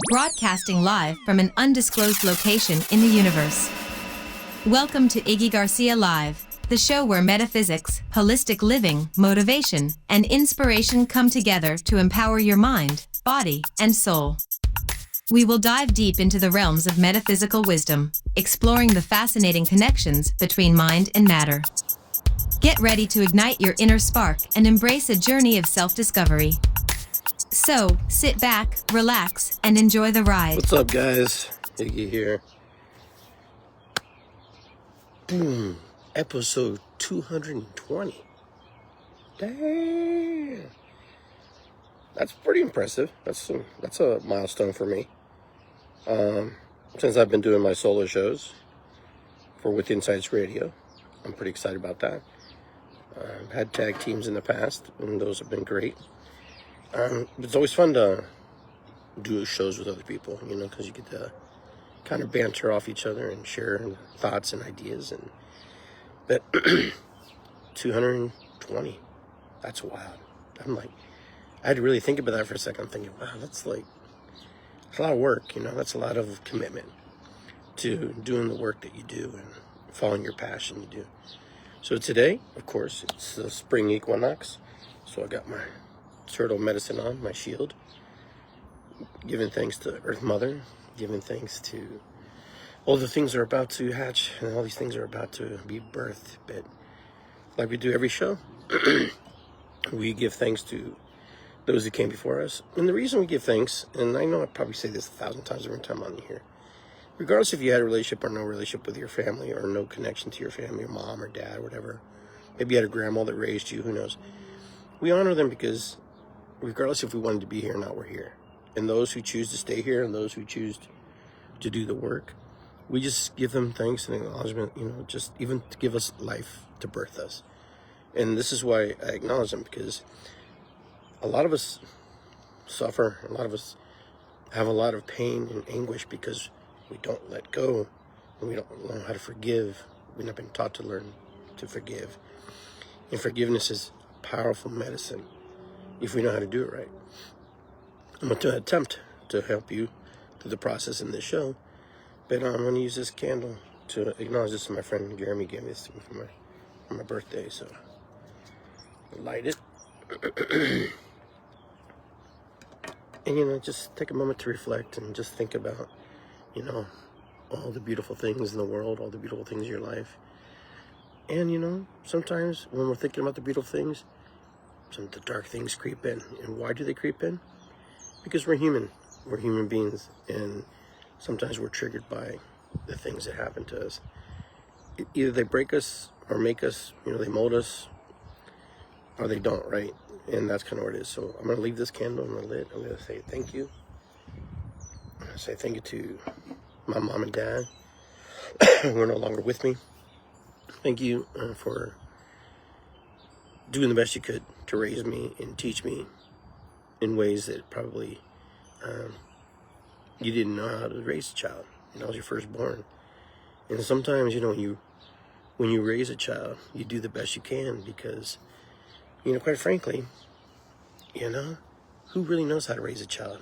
broadcasting live from an undisclosed location in the universe. Welcome to Iggy Garcia Live, the show where metaphysics, holistic living, motivation, and inspiration come together to empower your mind, body, and soul. We will dive deep into the realms of metaphysical wisdom, exploring the fascinating connections between mind and matter. Get ready to ignite your inner spark and embrace a journey of self-discovery. So, sit back, relax, and enjoy the ride. What's up, guys? Iggy here. Boom. Episode 220. Damn. That's pretty impressive. That's a milestone for me. Since I've been doing my solo shows for With Insights Radio, I'm pretty excited about that. I've had tag teams in the past, and those have been great. It's always fun to do shows with other people, because you get to kind of banter off each other and share thoughts and ideas. But 220, that's wild. I had to really think about that for a second. I'm thinking, wow, that's a lot of work, that's a lot of commitment to doing the work that you do and following your passion you do. So today, of course, it's the spring equinox. So I got my turtle medicine on, my shield, giving thanks to Earth Mother, giving thanks to all the things that are about to hatch and all these things are about to be birthed. But like we do every show, we give thanks to those who came before us. And the reason we give thanks, and I know I probably say this 1,000 times every time I'm here, regardless if you had a relationship or no relationship with your family or no connection to your family, your mom or dad or whatever, maybe you had a grandma that raised you, who knows. We honor them because regardless if we wanted to be here or not, we're here. And those who choose to stay here and those who choose to do the work, we just give them thanks and acknowledgement, just even to give us life, to birth us. And this is why I acknowledge them, because a lot of us suffer, a lot of us have a lot of pain and anguish because we don't let go and we don't know how to forgive. We've not been taught to learn to forgive. And forgiveness is powerful medicine if we know how to do it right. I'm going to attempt to help you through the process in this show, but I'm going to use this candle to acknowledge this. My friend Jeremy gave me this to me for my birthday, so light it. And just take a moment to reflect and just think about all the beautiful things in the world, all the beautiful things in your life. And sometimes when we're thinking about the beautiful things, some of the dark things creep in. And why do they creep in? Because we're human. We're human beings. And sometimes we're triggered by the things that happen to us. Either they break us or make us, they mold us, or they don't, right? And that's kind of what it is. So I'm going to leave this candle in the lit. I'm going to say thank you. I'm going to say thank you to my mom and dad who are no longer with me. Thank you for doing the best you could to raise me and teach me in ways that probably you didn't know how to raise a child. I was your firstborn. And sometimes, when you raise a child, you do the best you can because, quite frankly, who really knows how to raise a child?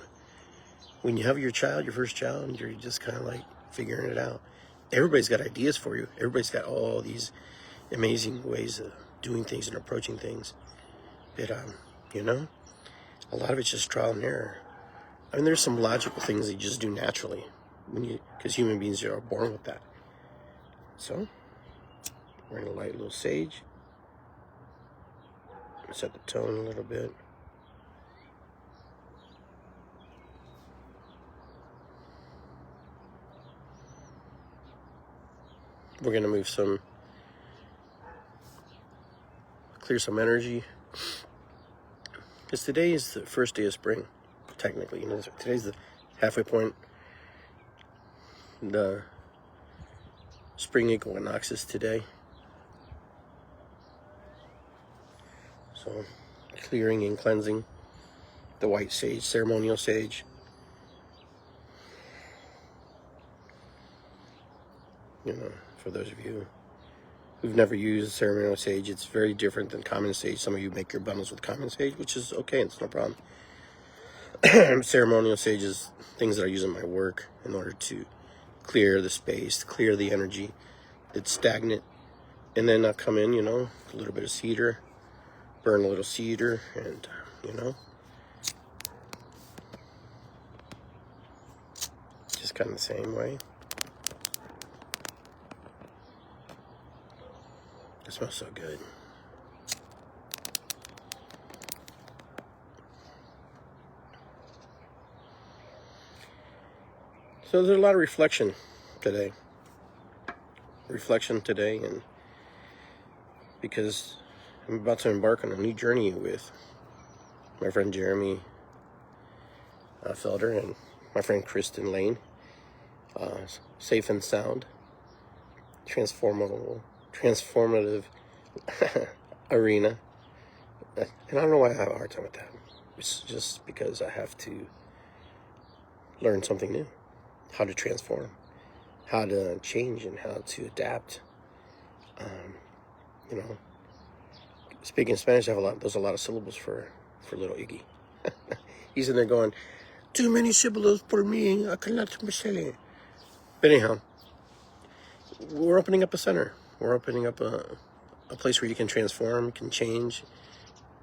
When you have your child, your first child, you're just kind of like figuring it out. Everybody's got ideas for you. Everybody's got all these amazing ways of doing things and approaching things. But, a lot of it's just trial and error. I mean, there's some logical things that you just do naturally because human beings are born with that. So, we're going to light a little sage. Set the tone a little bit. We're going to clear some energy. Because today is the first day of spring, technically. Today's the halfway point. The spring equinox is today. So, clearing and cleansing the white sage, ceremonial sage. For those of you who've never used ceremonial sage, it's very different than common sage. Some of you make your bundles with common sage, which is okay, it's no problem. ceremonial sages, things that I use in my work in order to clear the space, clear the energy that's stagnant. And then I come in, a little bit of cedar, burn a little cedar, and, just kind of the same way. It smells so good. So there's a lot of reflection today. And because I'm about to embark on a new journey with my friend Jeremy Felder and my friend Kristen Lane. Safe and sound, transformative arena. And I don't know why I have a hard time with that. It's just because I have to learn something new. How to transform, how to change, and how to adapt. Speaking Spanish, there's a lot of syllables for little Iggy. He's in there going, too many syllables for me, I cannot say. But anyhow, we're opening up a center. We're opening up a place where you can transform, can change,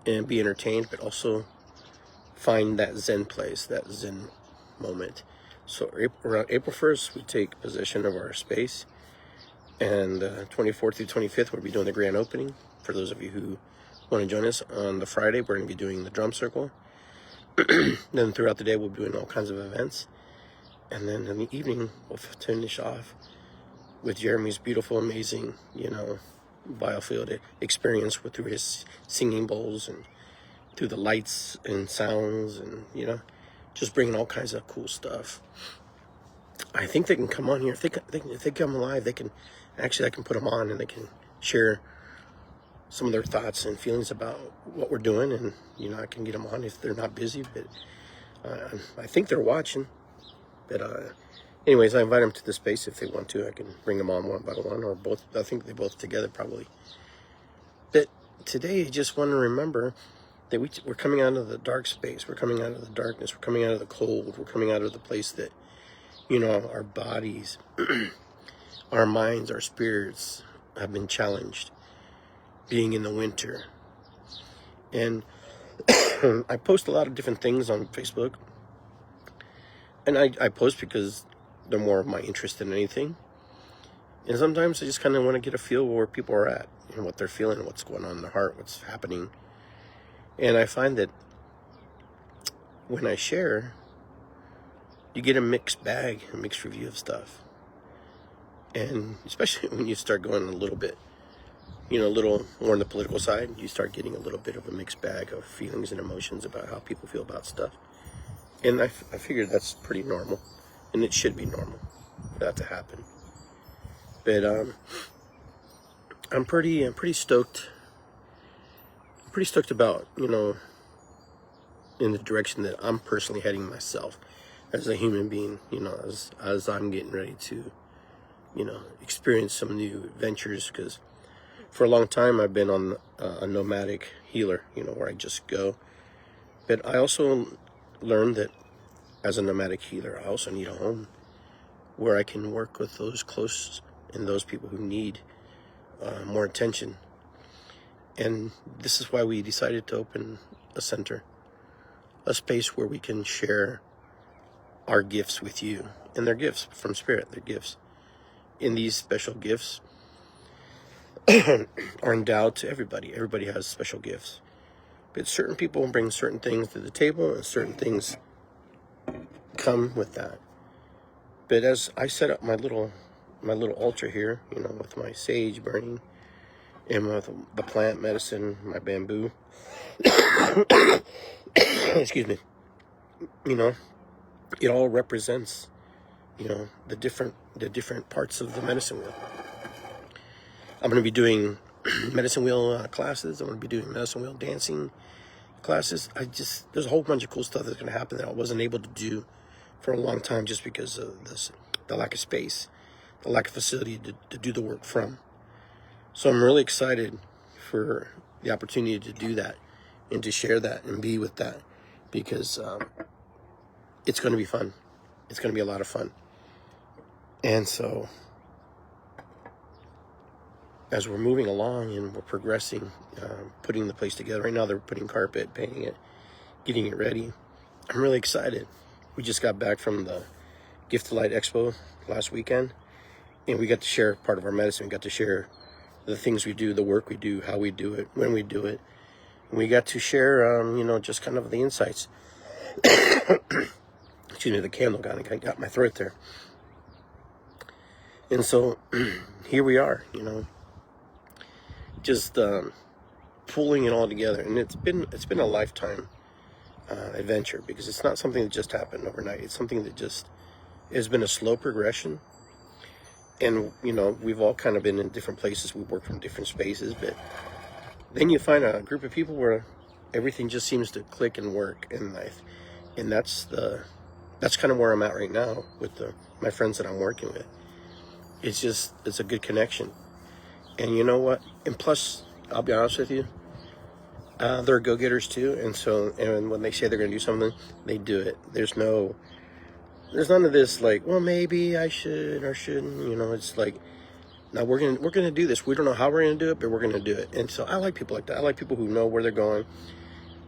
and be entertained, but also find that Zen place, that Zen moment. So around April 1st, we take possession of our space. And 24th through 25th, we'll be doing the grand opening. For those of you who want to join us on the Friday, we're going to be doing the drum circle. Then throughout the day, we'll be doing all kinds of events. And then in the evening, we'll finish off with Jeremy's beautiful, amazing, biofield experience through his singing bowls and through the lights and sounds and, just bringing all kinds of cool stuff. I think they can come on here. If they come alive, I can put them on and they can share some of their thoughts and feelings about what we're doing. And, I can get them on if they're not busy. But I think they're watching. But anyways, I invite them to the space if they want to. I can bring them on one by one or both. I think they both together probably. But today, I just want to remember that we're coming out of the dark space. We're coming out of the darkness. We're coming out of the cold. We're coming out of the place that, our bodies, our minds, our spirits have been challenged being in the winter. And I post a lot of different things on Facebook. And I post because they're more of my interest than anything. And sometimes I just kind of want to get a feel where people are at and what they're feeling, what's going on in their heart, what's happening. And I find that when I share, you get a mixed bag, a mixed review of stuff. And especially when you start going a little bit, a little more on the political side, you start getting a little bit of a mixed bag of feelings and emotions about how people feel about stuff. And I figured that's pretty normal. And it should be normal for that to happen. But I'm pretty stoked. I'm pretty stoked about, in the direction that I'm personally heading myself as a human being, as I'm getting ready to, experience some new ventures. Because for a long time I've been on a nomadic healer, where I just go. But I also learned that as a nomadic healer, I also need a home where I can work with those close and those people who need more attention. And this is why we decided to open a center, a space where we can share our gifts with you. And they're gifts from Spirit, they're gifts. And these special gifts are endowed to everybody. Everybody has special gifts. But certain people bring certain things to the table, and certain things come with that. But as I set up my little altar here, with my sage burning, and with the plant medicine, my bamboo, excuse me, it all represents, the different parts of the medicine wheel. I'm going to be doing medicine wheel classes. I'm going to be doing medicine wheel dancing classes. There's a whole bunch of cool stuff that's going to happen that I wasn't able to do for a long time just because of the lack of space, the lack of facility to do the work from. So I'm really excited for the opportunity to do that and to share that and be with that, because it's going to be fun. It's going to be a lot of fun. And so, as we're moving along and we're progressing, putting the place together, right now they're putting carpet, painting it, getting it ready. I'm really excited. We just got back from the Gift of Light Expo last weekend, and we got to share part of our medicine. We got to share the things we do, the work we do, how we do it, when we do it. And we got to share, just kind of the insights. Excuse me, the candle got my throat there. And so here we are, just pulling it all together. And it's been a lifetime adventure, because it's not something that just happened overnight. It's something that just has been a slow progression. And, we've all kind of been in different places. We work from different spaces, but then you find a group of people where everything just seems to click and work in life. And that's kind of where I'm at right now with my friends that I'm working with. It's a good connection. And you know what? And plus, I'll be honest with you, they're go-getters too. And when they say they're going to do something, they do it. There's none of this like, well, maybe I should or shouldn't. It's like, no, we're gonna do this. We don't know how we're gonna do it, but we're gonna do it. And so I like people like that. I like people who know where they're going,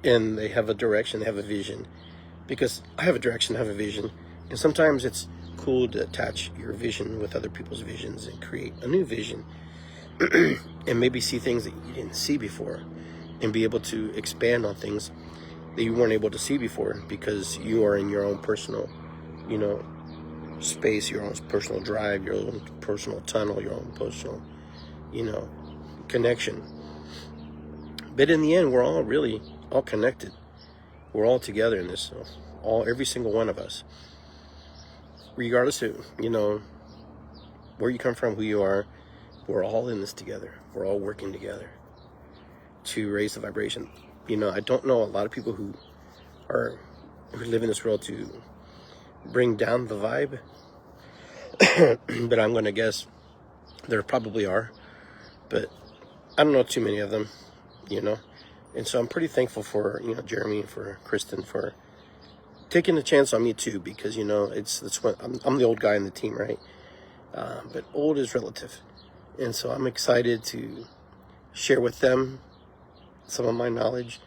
and they have a direction, they have a vision. Because I have a direction, I have a vision, and sometimes it's cool to attach your vision with other people's visions and create a new vision, and maybe see things that you didn't see before, and be able to expand on things that you weren't able to see before, because you are in your own personal, space, your own personal drive, your own personal tunnel, your own personal, connection. But in the end, we're all really all connected. We're all together in this, every single one of us, regardless of, where you come from, who you are. We're all in this together. We're all working together to raise the vibration. I don't know a lot of people who live in this world to bring down the vibe, but I'm going to guess there probably are, but I don't know too many of them, and so I'm pretty thankful for, Jeremy, for Kristen, for taking a chance on me too, because, that's what I'm the old guy in the team, right? But old is relative. And so I'm excited to share with them some of my knowledge.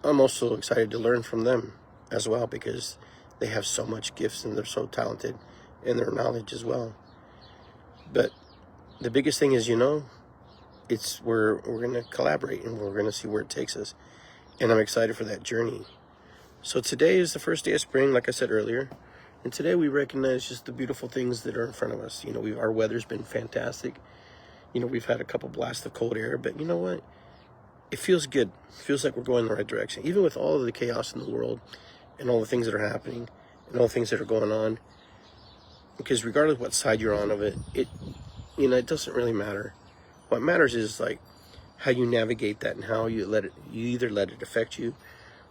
I'm also excited to learn from them as well, because they have so much gifts and they're so talented in their knowledge as well. But the biggest thing is, we're going to collaborate, and we're going to see where it takes us. And I'm excited for that journey. So today is the first day of spring, like I said earlier. And today we recognize just the beautiful things that are in front of us. Our weather's been fantastic. We've had a couple blasts of cold air, but you know what? It feels good. It feels like we're going in the right direction. Even with all of the chaos in the world and all the things that are happening and all the things that are going on. Because regardless of what side you're on of it, it doesn't really matter. What matters is like how you navigate that, and how you either let it affect you,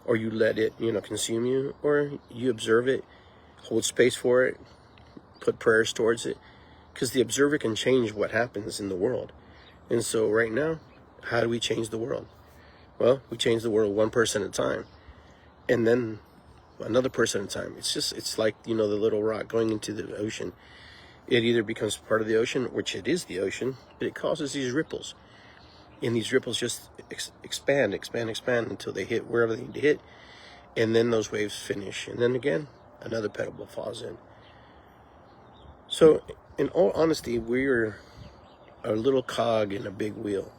or you let it, consume you, or you observe it, hold space for it, put prayers towards it, because the observer can change what happens in the world. And so right now, how do we change the world? Well, we change the world one person at a time, and then another person at a time. It's like, the little rock going into the ocean. It either becomes part of the ocean, which it is the ocean, but it causes these ripples. And these ripples just expand until they hit wherever they need to hit. And then those waves finish. And then again, another pebble falls in. So, in all honesty, we're a little cog in a big wheel.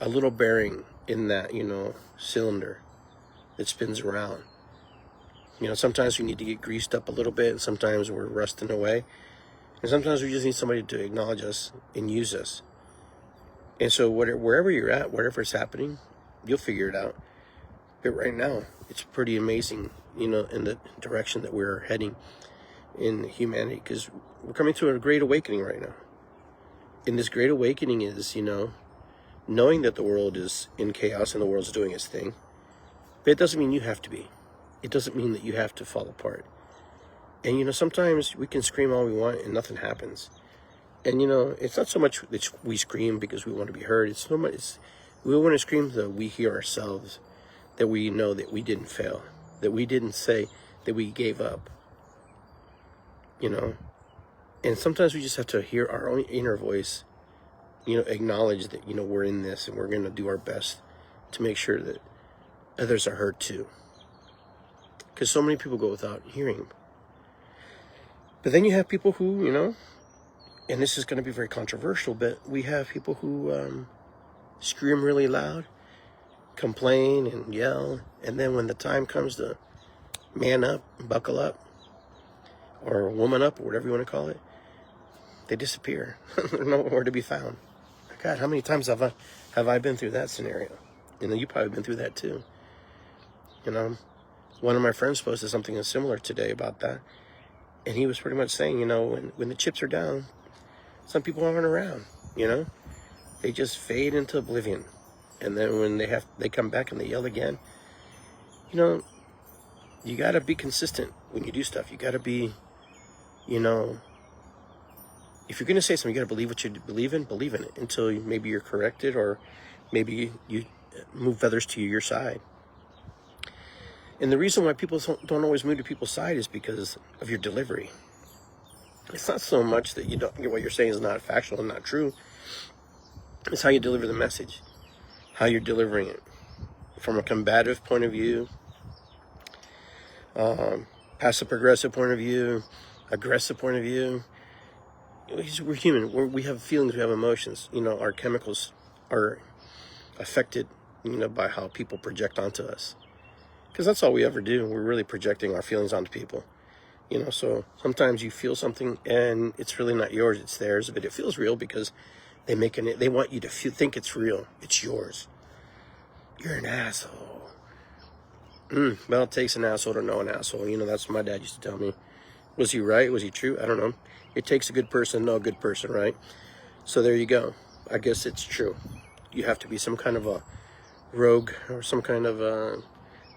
A little bearing in that, cylinder that spins around. Sometimes we need to get greased up a little bit, and sometimes we're rusting away. And sometimes we just need somebody to acknowledge us and use us. And so wherever you're at, whatever is happening, you'll figure it out. But right now, it's pretty amazing, in the direction that we're heading in humanity, because we're coming to a great awakening right now. And this great awakening is, knowing that the world is in chaos and the world's doing its thing. But it doesn't mean you have to be. It doesn't mean that you have to fall apart. And, sometimes we can scream all we want and nothing happens. And, it's not so much that we scream because we want to be heard. It's so much, we want to scream that we hear ourselves, that we know that we didn't fail, that we didn't say that we gave up, you know. And sometimes we just have to hear our own inner voice, you know, acknowledge that, you know, we're in this and we're going to do our best to make sure that others are heard too. Because so many people go without hearing. But then you have people who, you know, and this is going to be very controversial, but we have people who scream really loud, complain and yell, and then when the time comes to man up, buckle up, or woman up, or whatever you want to call it, they disappear. They're nowhere to be found. God, how many times have I been through that scenario? You know, you've probably been through that too. You know, one of my friends posted something similar today about that, and he was pretty much saying, you know, when the chips are down, some people aren't around. You know, they just fade into oblivion, and then when they come back and they yell again. You know, you got to be consistent when you do stuff. You got to be, you know, if you're going to say something, you got to believe what you believe in it until maybe you're corrected, or maybe you move others to your side. And the reason why people don't always move to people's side is because of your delivery. It's not so much that you don't, what you're saying is not factual and not true. It's how you deliver the message, how you're delivering it from a combative point of view, passive progressive point of view, aggressive point of view. We're human. We have feelings. We have emotions. You know, our chemicals are affected, you know, by how people project onto us. Because that's all we ever do. We're really projecting our feelings onto people. You know, so sometimes you feel something and it's really not yours, it's theirs, but it feels real because they want you to think it's real. It's yours. You're an asshole. Well, it takes an asshole to know an asshole. You know, that's what my dad used to tell me. Was he right? Was he true? I don't know. It takes a good person to know a good person, right? So there you go. I guess it's true. You have to be some kind of a rogue or some kind of a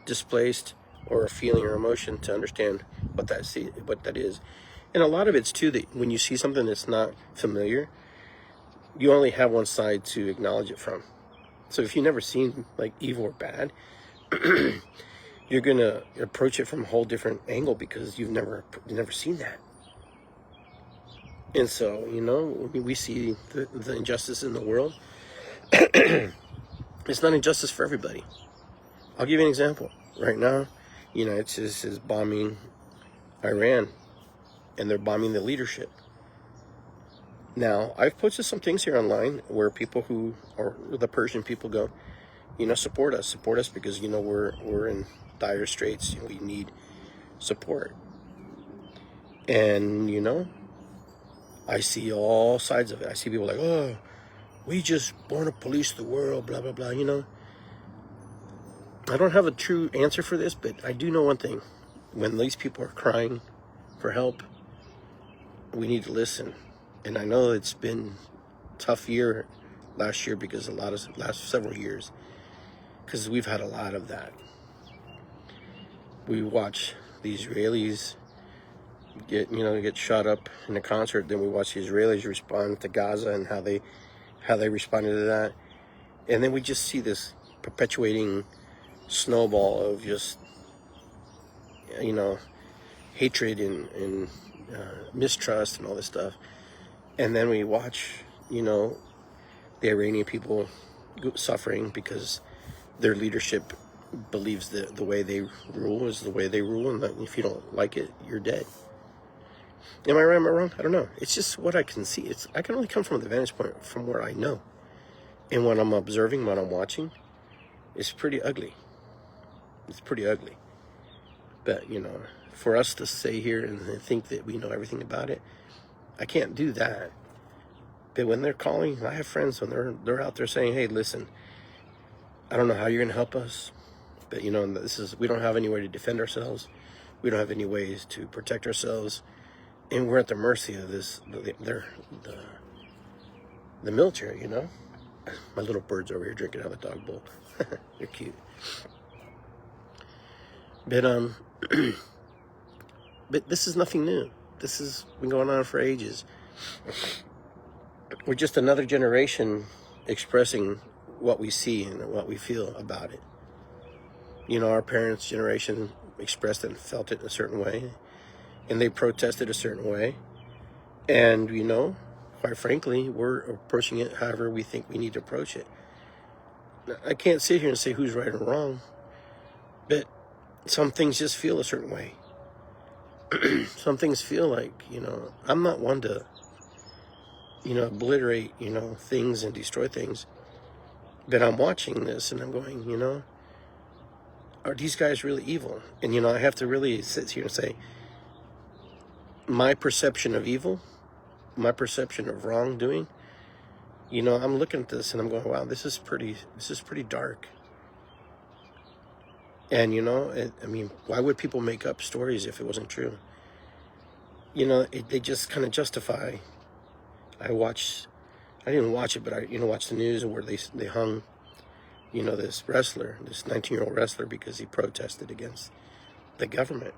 displaced or a feeling or emotion to understand what that is. And a lot of it's too that when you see something that's not familiar, you only have one side to acknowledge it from. So if you've never seen like evil or bad, you're gonna approach it from a whole different angle because you've never seen that. And so, you know, we see the injustice in the world. It's not injustice for everybody. I'll give you an example. Right now, United States is bombing Iran, and they're bombing the leadership. Now, I've posted some things here online where people or the Persian people go, you know, support us because, you know, we're in dire straits and we need support. And, you know, I see all sides of it. I see people like, oh, we just want to police the world, blah, blah, blah, you know. I don't have a true answer for this, but I do know one thing. When these people are crying for help, we need to listen. And I know it's been a tough year last year because last several years, because we've had a lot of that. We watch the Israelis get shot up in a concert, then we watch the Israelis respond to Gaza and how they responded to that. And then we just see this perpetuating snowball of just, you know, hatred and mistrust and all this stuff. And then we watch, you know, the Iranian people suffering because their leadership believes that the way they rule is the way they rule, and that if you don't like it, you're dead. Am I right? Am I wrong? I don't know. It's just what I can see. I can only come from the vantage point from where I know. And when I'm observing, when I'm watching, it's pretty ugly. It's pretty ugly. But, you know, for us to stay here and think that we know everything about it, I can't do that. But when they're calling, I have friends when they're out there saying, hey, listen, I don't know how you're going to help us, but, you know, we don't have any way to defend ourselves. We don't have any ways to protect ourselves. And we're at the mercy of the military, you know. My little bird's over here drinking out of the dog bowl. They're cute. But but this is nothing new. This has been going on for ages. We're just another generation expressing what we see and what we feel about it. You know, our parents' generation expressed and felt it in a certain way, and they protested a certain way. And, quite frankly, we're approaching it however we think we need to approach it. Now, I can't sit here and say who's right or wrong, but some things just feel a certain way. Some things feel like, I'm not one to, obliterate, things and destroy things. But I'm watching this and I'm going, are these guys really evil? And, I have to really sit here and say, my perception of evil, my perception of wrongdoing, I'm looking at this and I'm going, wow, this is pretty dark. And, why would people make up stories if it wasn't true? They just kind of justify. I didn't watch it, but I, watched the news where they hung, this wrestler, this 19-year-old wrestler, because he protested against the government.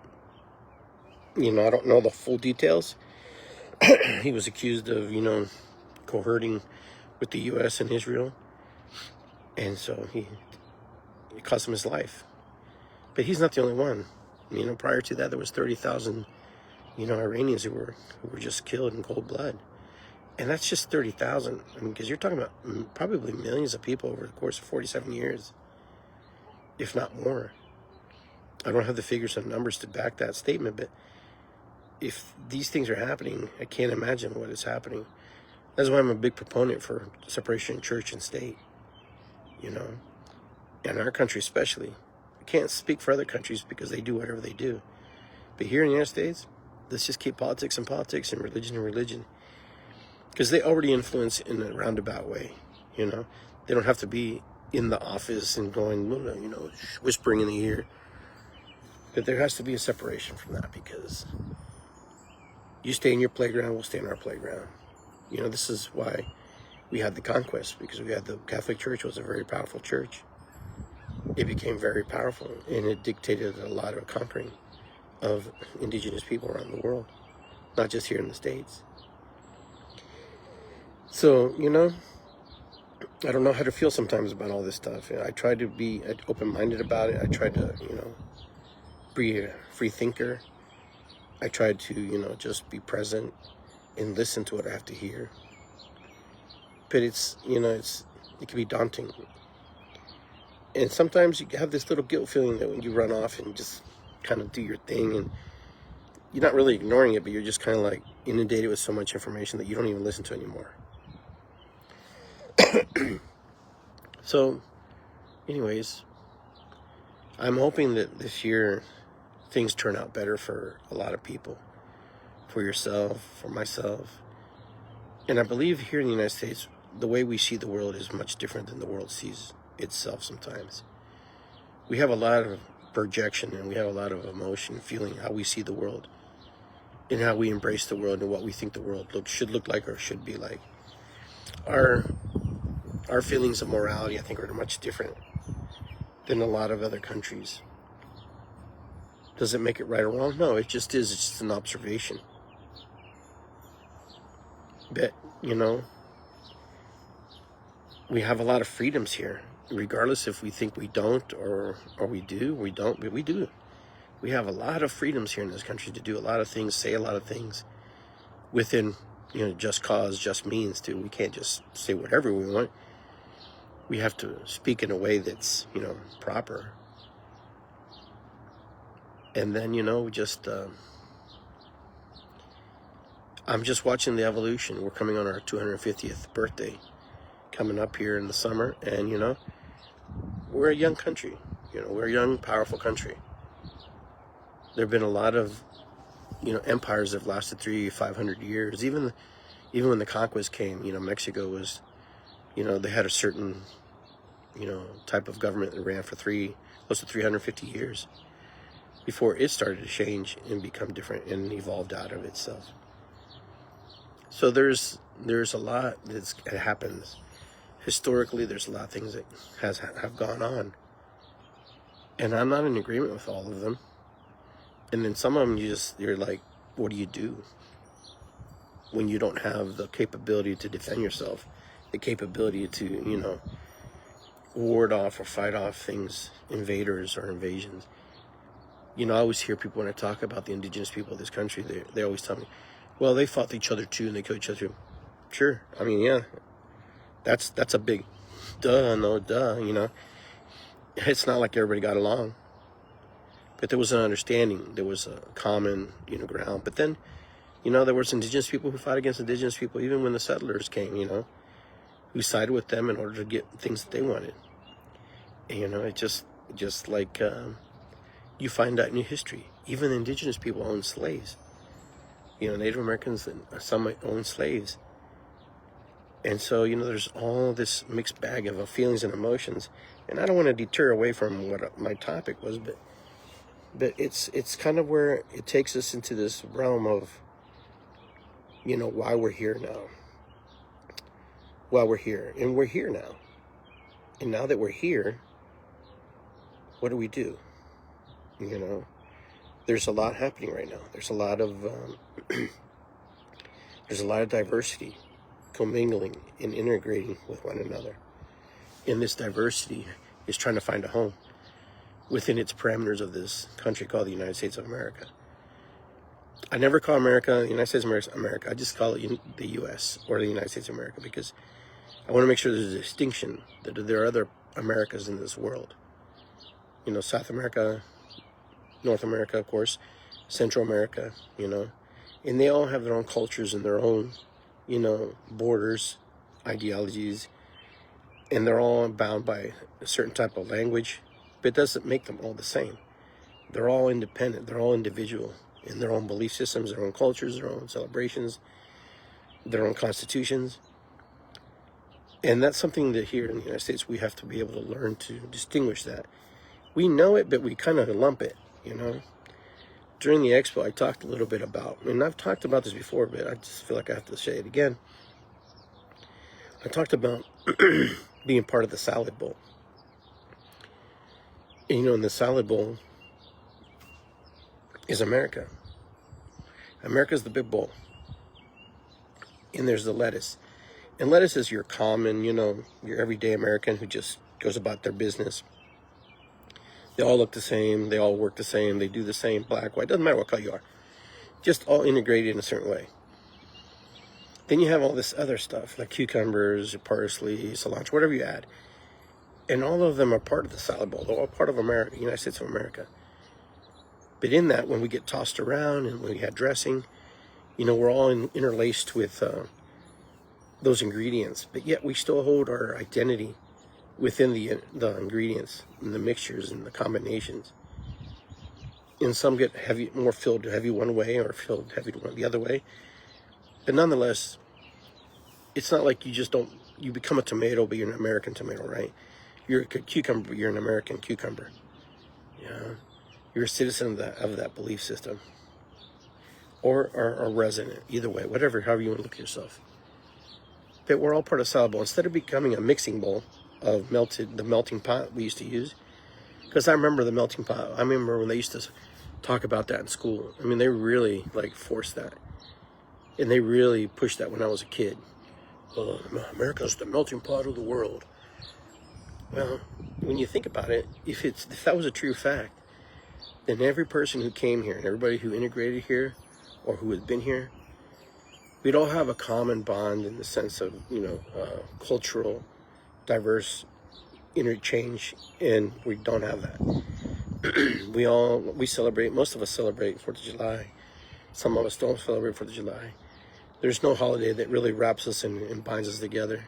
I don't know the full details. He was accused of, cohorting with the U.S. and Israel. And so it cost him his life. But he's not the only one. Prior to that, there was 30,000, Iranians who were just killed in cold blood. And that's just 30,000. Because you're talking about probably millions of people over the course of 47 years, if not more. I don't have the figures and numbers to back that statement, but if these things are happening, I can't imagine what is happening. That's why I'm a big proponent for separation of church and state, and our country especially. I can't speak for other countries because they do whatever they do. But here in the United States, let's just keep politics and politics and religion. Because they already influence in a roundabout way, They don't have to be in the office and going, whispering in the ear. But there has to be a separation from that, because you stay in your playground, we'll stay in our playground. This is why we had the conquest, because we had the Catholic Church was a very powerful church. It became very powerful, and it dictated a lot of conquering of indigenous people around the world, not just here in the States. So, I don't know how to feel sometimes about all this stuff. I try to be open-minded about it. I try to, be a free thinker. I try to, just be present and listen to what I have to hear. But it can be daunting. And sometimes you have this little guilt feeling that when you run off and just kind of do your thing, and you're not really ignoring it, but you're just kind of like inundated with so much information that you don't even listen to anymore. So, anyways, I'm hoping that this year things turn out better for a lot of people, for yourself, for myself. And I believe here in the United States, the way we see the world is much different than the world sees itself sometimes. We have a lot of projection, and we have a lot of emotion, feeling how we see the world and how we embrace the world and what we think the world should look like or should be like. Our feelings of morality, I think, are much different than a lot of other countries. Does it make it right or wrong? No, it just is. It's just an observation. But, we have a lot of freedoms here, regardless if we think we don't or we do, we don't, but we do. We have a lot of freedoms here in this country to do a lot of things, say a lot of things within, just cause, just means too. We can't just say whatever we want. We have to speak in a way that's, proper. And then, I'm just watching the evolution. We're coming on our 250th birthday coming up here in the summer. And, we're a young country. We're a young, powerful country. There have been a lot of, empires that have lasted 300-500 years. Even when the conquest came, Mexico was, they had a certain, type of government that ran for close to 350 years before it started to change and become different and evolved out of itself. So there's a lot that happens. Historically, there's a lot of things that have gone on. And I'm not in agreement with all of them. And then some of them you're like, what do you do when you don't have the capability to defend yourself, the capability to, ward off or fight off things, invaders or invasions? You know, I always hear people when I talk about the indigenous people of this country, they always tell me, well, they fought each other too and they killed each other too. Sure. I mean, yeah, that's a big duh, you know. It's not like everybody got along. But there was an understanding. There was a common, you know, ground. But then, you know, there was indigenous people who fought against indigenous people, even when the settlers came, you know, who sided with them in order to get things that they wanted. And, you know, it just like you find out in your history. Even indigenous people owned slaves. You know, Native Americans and some owned slaves. And so, you know, there's all this mixed bag of feelings and emotions. And I don't want to deter away from what my topic was, but it's kind of where it takes us into this realm of, you know, why we're here now. Why we're here. And we're here now. And now that we're here, what do we do? You know, there's a lot happening right now. There's a lot of there's a lot of diversity commingling and integrating with one another. And this diversity is trying to find a home within its parameters of this country called the United States of America. I never call America the United States of America. I just call it the U.S. or the United States of America, because I want to make sure there's a distinction that there are other Americas in this world. You know, South America, North America, of course, Central America, you know, and they all have their own cultures and their own, you know, borders, ideologies, and they're all bound by a certain type of language, but it doesn't make them all the same. They're all independent, they're all individual in their own belief systems, their own cultures, their own celebrations, their own constitutions. And that's something that here in the United States we have to be able to learn to distinguish that. We know it, but we kind of lump it, you know. During the expo, I talked a little bit about, and I've talked about this before, but I just feel like I have to say it again. I talked about being part of the salad bowl. And, you know, in the salad bowl is America. America's the big bowl. And there's the lettuce. And lettuce is your common, you know, your everyday American who just goes about their business. They all look the same. They all work the same. They do the same, black, white. Doesn't matter what color you are. Just all integrated in a certain way. Then you have all this other stuff, like cucumbers, parsley, cilantro, whatever you add. And all of them are part of the salad bowl. They're all part of America, United States of America. But in that, when we get tossed around and when we had dressing, you know, we're all interlaced with those ingredients. But yet we still hold our identity within the ingredients and the mixtures and the combinations. And some get heavy, more filled heavy one way or filled heavy the other way. But nonetheless, it's not like you become a tomato, but you're an American tomato, right? You're a cucumber, but you're an American cucumber. Yeah. You're a citizen of that belief system. Or a resident, either way, whatever, however you want to look at yourself. But we're all part of salad bowl. Instead of becoming a mixing bowl of the melting pot we used to use, because I remember the melting pot. I remember when they used to talk about that in school. I mean, they really like forced that. And they really pushed that when I was a kid. America's the melting pot of the world. Well, when you think about it, if that was a true fact, then every person who came here and everybody who integrated here or who had been here, we'd all have a common bond in the sense of, you know, cultural, diverse interchange, and we don't have that. We celebrate, most of us celebrate 4th of July. Some of us don't celebrate 4th of July. There's no holiday that really wraps us and binds us together.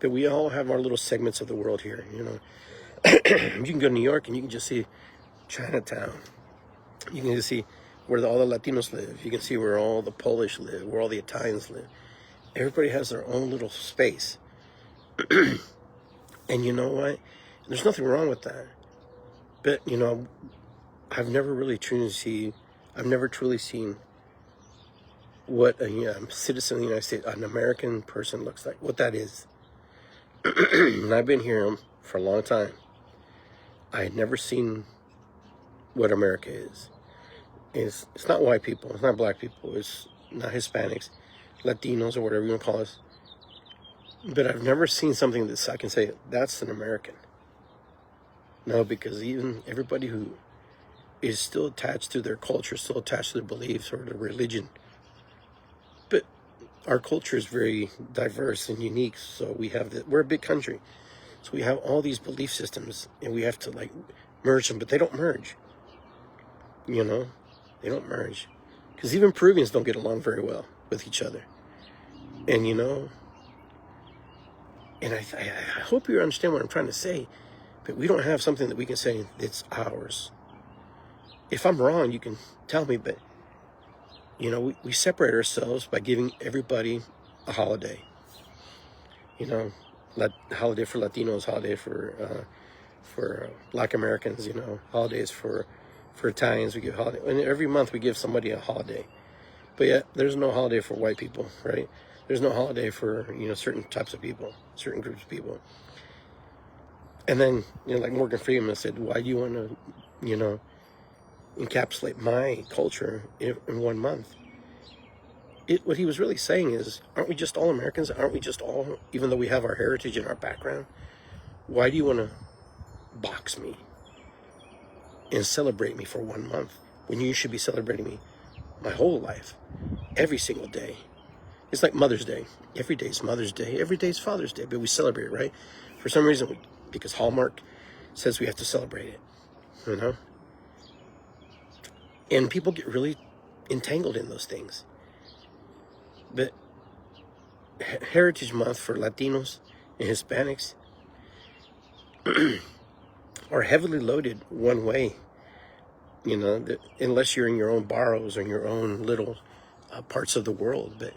But we all have our little segments of the world here, you know. You can go to New York and you can just see Chinatown. You can just see where all the Latinos live. You can see where all the Polish live, where all the Italians live. Everybody has their own little space. And you know what? There's nothing wrong with that. But, you know, I've never truly seen what a citizen of the United States, an American person looks like, what that is. And I've been here for a long time. I had never seen what America is. It's not white people, it's not black people, it's not Hispanics, Latinos, or whatever you want to call us. But I've never seen something that I can say, that's an American. No, because even everybody who is still attached to their culture, still attached to their beliefs or their religion. But our culture is very diverse and unique. So we're a big country. So we have all these belief systems, and we have to like merge them, but they don't merge. You know, they don't merge. Because even Peruvians don't get along very well with each other. And you know, and I hope you understand what I'm trying to say, but we don't have something that we can say it's ours. If I'm wrong, you can tell me, but you know, we separate ourselves by giving everybody a holiday. You know, holiday for Latinos, holiday for Black Americans, you know, holidays for Italians, we give holiday, and every month we give somebody a holiday. But yet there's no holiday for white people, right? There's no holiday for, you know, certain types of people, certain groups of people. And then, you know, like Morgan Freeman said, why do you want to, you know, encapsulate my culture in 1 month? What he was really saying is, aren't we just all Americans? Aren't we just all, even though we have our heritage and our background, why do you want to box me and celebrate me for 1 month when you should be celebrating me my whole life, every single day? It's like Mother's Day. Every day is Mother's Day. Every day is Father's Day, but we celebrate it, right? For some reason, because Hallmark says we have to celebrate it, you know? And people get really entangled in those things. But Heritage Month for Latinos and Hispanics are heavily loaded one way. You know, unless you're in your own boroughs or in your own little parts of the world. But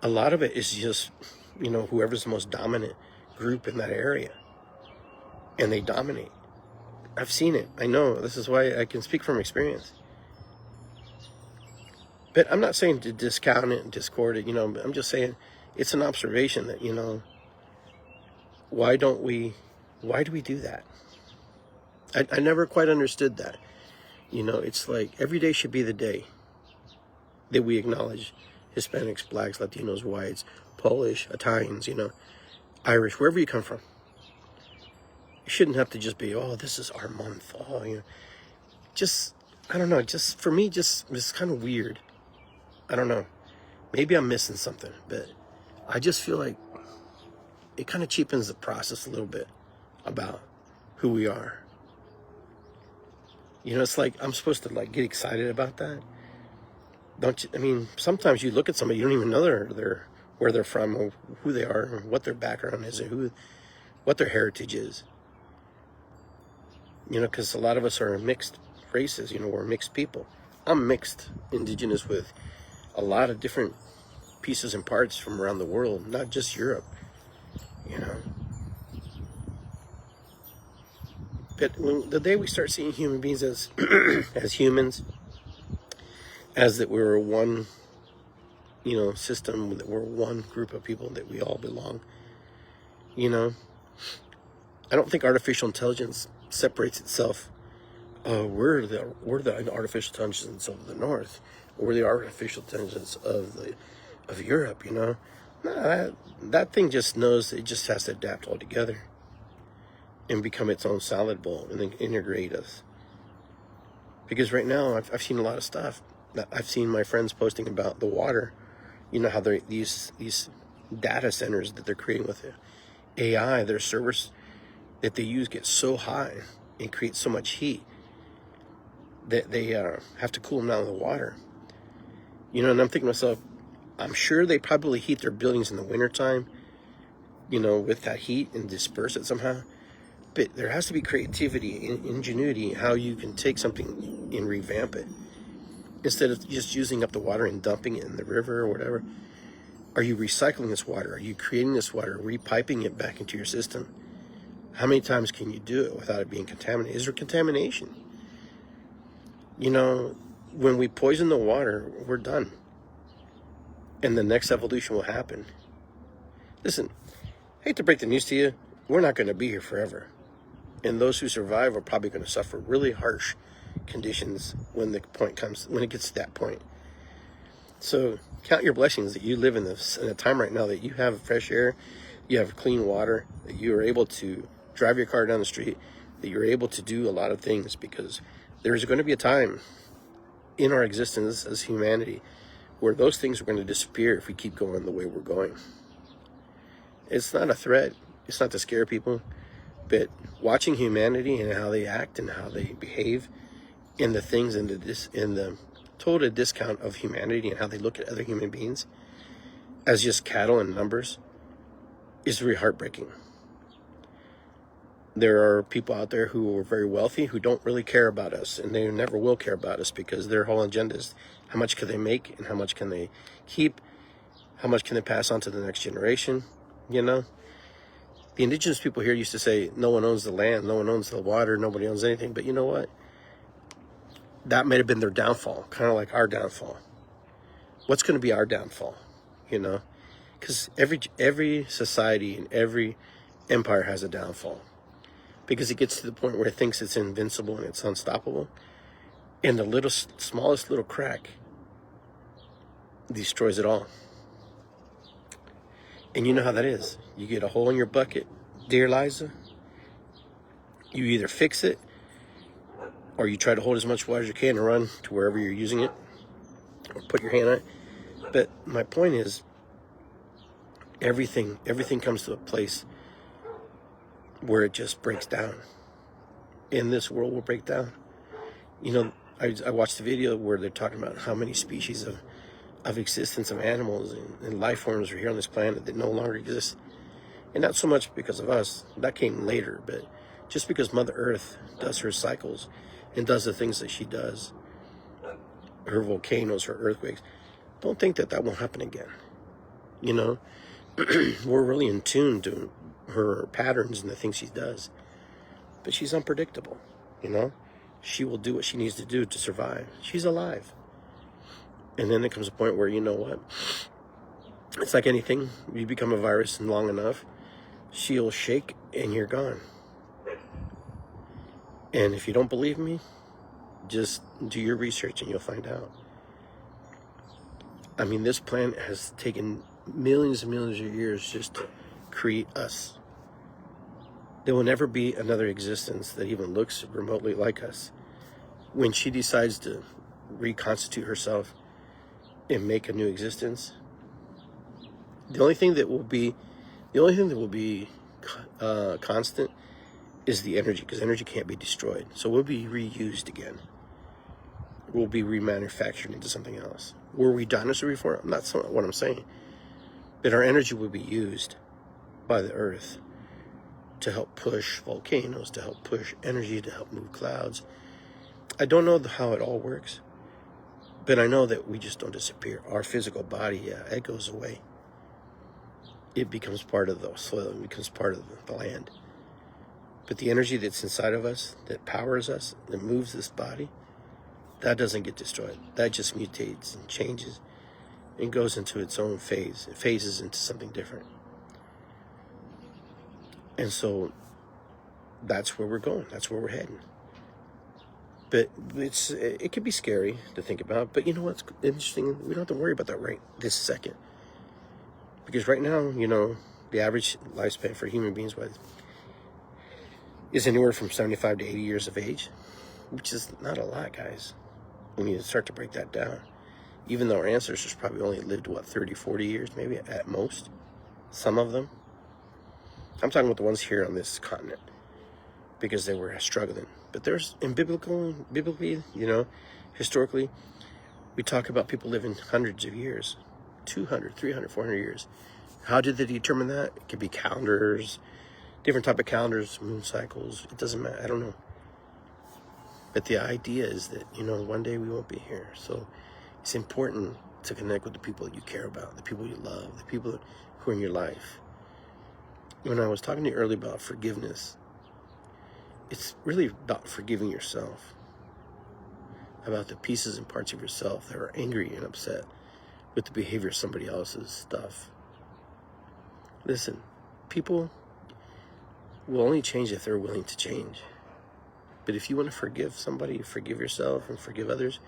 a lot of it is just, you know, whoever's the most dominant group in that area. And they dominate. I've seen it. I know. This is why I can speak from experience. But I'm not saying to discount it and discord it, you know, but I'm just saying it's an observation that, you know, why do we do that? I never quite understood that. You know, it's like every day should be the day that we acknowledge Hispanics, Blacks, Latinos, whites, Polish, Italians, you know, Irish, wherever you come from. It shouldn't have to just be, oh, this is our month. Oh, you know, just, I don't know, just for me, just it's kind of weird. I don't know. Maybe I'm missing something, but I just feel like it kind of cheapens the process a little bit about who we are. You know, it's like I'm supposed to like get excited about that. Don't you? I mean, sometimes you look at somebody, you don't even know where they're from, or who they are, or what their background is, or what their heritage is. You know, because a lot of us are mixed races. You know, we're mixed people. I'm mixed, indigenous with a lot of different pieces and parts from around the world, not just Europe. You know. But the day we start seeing human beings as as humans, as that we're one, you know, system, that we're one group of people, that we all belong, you know, I don't think artificial intelligence separates itself. We're the artificial intelligence of the North, or we're the artificial intelligence of Europe, you know. No, that thing just knows it just has to adapt altogether and become its own salad bowl and then integrate us. Because right now I've seen a lot of stuff. I've seen my friends posting about the water. You know how these data centers that they're creating with AI, their servers that they use get so high and create so much heat that they have to cool them down with the water. You know, and I'm thinking to myself, I'm sure they probably heat their buildings in the wintertime, you know, with that heat and disperse it somehow. But there has to be creativity and ingenuity in how you can take something and revamp it. Instead of just using up the water and dumping it in the river or whatever, are you recycling this water? Are you creating this water, repiping it back into your system? How many times can you do it without it being contaminated? Is there contamination? You know, when we poison the water, we're done. And the next evolution will happen. Listen, I hate to break the news to you, we're not going to be here forever. And those who survive are probably going to suffer really harsh conditions when it gets to that point. So count your blessings that you live in a time right now that you have fresh air, you have clean water, that you are able to drive your car down the street, that you're able to do a lot of things, because there's going to be a time in our existence as humanity where those things are going to disappear if we keep going the way we're going. It's not a threat. It's not to scare people. But watching humanity and how they act and how they behave in the things in the total discount of humanity and how they look at other human beings as just cattle and numbers is very heartbreaking. There are people out there who are very wealthy who don't really care about us, and they never will care about us because their whole agenda is how much can they make and how much can they keep, how much can they pass on to the next generation, you know? The indigenous people here used to say, no one owns the land, no one owns the water, nobody owns anything. But you know what? That might have been their downfall, kind of like our downfall. What's going to be our downfall, you know? Because every society and every empire has a downfall. Because it gets to the point where it thinks it's invincible and it's unstoppable. And the smallest little crack destroys it all. And you know how that is. You get a hole in your bucket, dear Liza. You either fix it or you try to hold as much water as you can and run to wherever you're using it or put your hand on it. But my point is, everything comes to a place where it just breaks down. And this world will break down. You know, I watched a video where they're talking about how many species of existence of animals and life forms are here on this planet that no longer exist. And not so much because of us, that came later, but just because Mother Earth does her cycles and does the things that she does, her volcanoes, her earthquakes, don't think that won't happen again. You know, we're really in tune to her patterns and the things she does. But she's unpredictable, you know? She will do what she needs to do to survive. She's alive. And then there comes a point where, you know what? It's like anything. You become a virus long enough, she'll shake and you're gone. And if you don't believe me, just do your research and you'll find out. I mean, this planet has taken millions and millions of years just to create us. There will never be another existence that even looks remotely like us. When she decides to reconstitute herself and make a new existence, the only thing that will be constant is the energy, because energy can't be destroyed. So we'll be reused again. We'll be remanufactured into something else. Were we dinosaurs before? That's not what I'm saying. But our energy will be used by the earth to help push volcanoes, to help push energy, to help move clouds. I don't know how it all works, but I know that we just don't disappear. Our physical body, it goes away. It becomes part of the soil, it becomes part of the land. But the energy that's inside of us, that powers us, that moves this body, that doesn't get destroyed. That just mutates and changes and goes into its own phase. It phases into something different. And so that's where we're going. That's where we're heading. But it could be scary to think about. But you know what's interesting? We don't have to worry about that right this second. Because right now, you know, the average lifespan for human beings is anywhere from 75 to 80 years of age, which is not a lot, guys, when you start to break that down. Even though our ancestors probably only lived, 30, 40 years, maybe at most, some of them. I'm talking about the ones here on this continent, because they were struggling. But there's, biblically, you know, historically, we talk about people living hundreds of years, 200, 300, 400 years. How did they determine that? It could be calendars, different type of calendars, moon cycles. It doesn't matter. I don't know. But the idea is that, you know, one day we won't be here. So it's important to connect with the people you care about, the people you love, the people who are in your life. When I was talking to you earlier about forgiveness, it's really about forgiving yourself, about the pieces and parts of yourself that are angry and upset with the behavior of somebody else's stuff. Listen, people will only change if they're willing to change. But if you want to forgive somebody, forgive yourself and forgive others,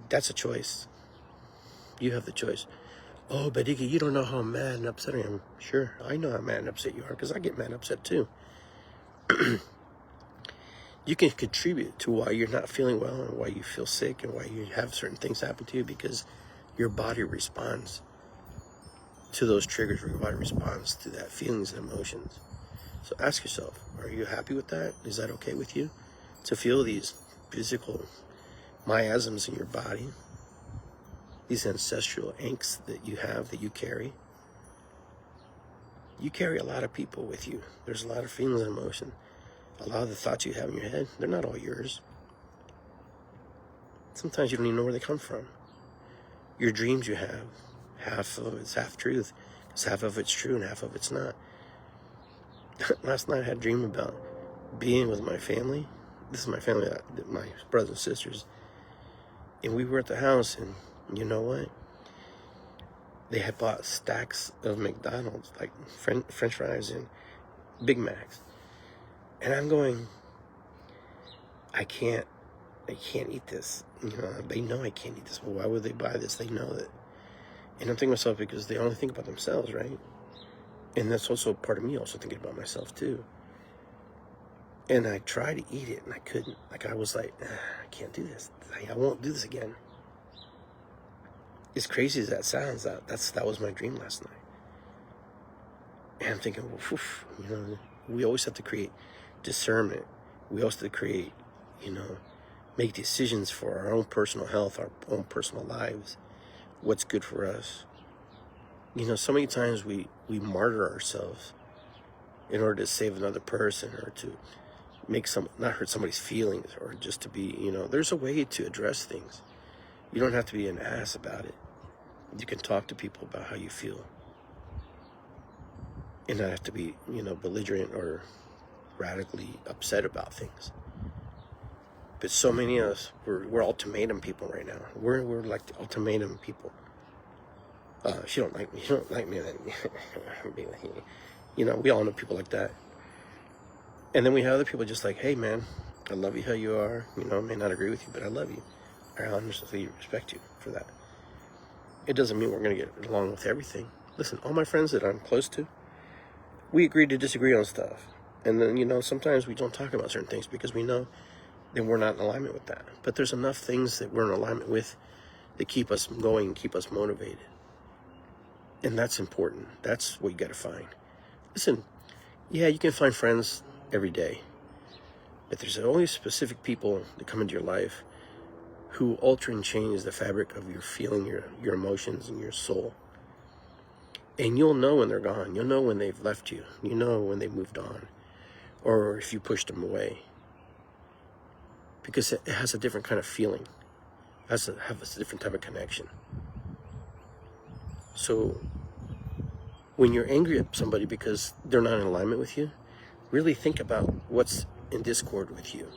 that's a choice. You have the choice. Oh, but Iggy, you don't know how mad and upset I am. Sure, I know how mad and upset you are, because I get mad and upset too. You You can contribute to why you're not feeling well and why you feel sick and why you have certain things happen to you, because your body responds to those triggers, your body responds to that feelings and emotions. So ask yourself, are you happy with that? Is that okay with you? To feel these physical miasms in your body, these ancestral angst that you have, that you carry. You carry a lot of people with you. There's a lot of feelings and emotion. A lot of the thoughts you have in your head, they're not all yours. Sometimes you don't even know where they come from. Your dreams you have, half of it's half truth, because half of it's true and half of it's not. Last night I had a dream about being with my family. This is my family, my brothers and sisters. And we were at the house, and you know what? They had bought stacks of McDonald's, like French fries and Big Macs. And I'm going, I can't eat this. You know, they know I can't eat this. Well, why would they buy this? They know that. And I'm thinking to myself, because they only think about themselves, right? And that's also part of me also thinking about myself too. And I tried to eat it and I couldn't. Like, I was like, I can't do this. I won't do this again. As crazy as that sounds, that was my dream last night. And I'm thinking, well, you know, we always have to create discernment. We also have to create, you know, make decisions for our own personal health, our own personal lives, what's good for us. You know, so many times we martyr ourselves in order to save another person, or to not hurt somebody's feelings, or just to be, you know, there's a way to address things. You don't have to be an ass about it. You can talk to people about how you feel, and not have to be, you know, belligerent or radically upset about things. But so many of us, we're ultimatum people right now. We're like the ultimatum people. She don't like me. She don't like me. You know, we all know people like that. And then we have other people just like, hey man, I love you how you are. You know, I may not agree with you, but I love you. I honestly respect you for that. It doesn't mean we're going to get along with everything. Listen, all my friends that I'm close to, we agree to disagree on stuff. And then, you know, sometimes we don't talk about certain things because we know that we're not in alignment with that. But there's enough things that we're in alignment with that keep us going, keep us motivated. And that's important. That's what you got to find. Listen, yeah, you can find friends every day, but there's only specific people that come into your life who alter and change the fabric of your feeling, your emotions, and your soul. And you'll know when they're gone. You'll know when they've left you. You know when they moved on, or if you pushed them away, because it has a different kind of feeling. It has a different type of connection. So when you're angry at somebody because they're not in alignment with you, really think about what's in discord with you.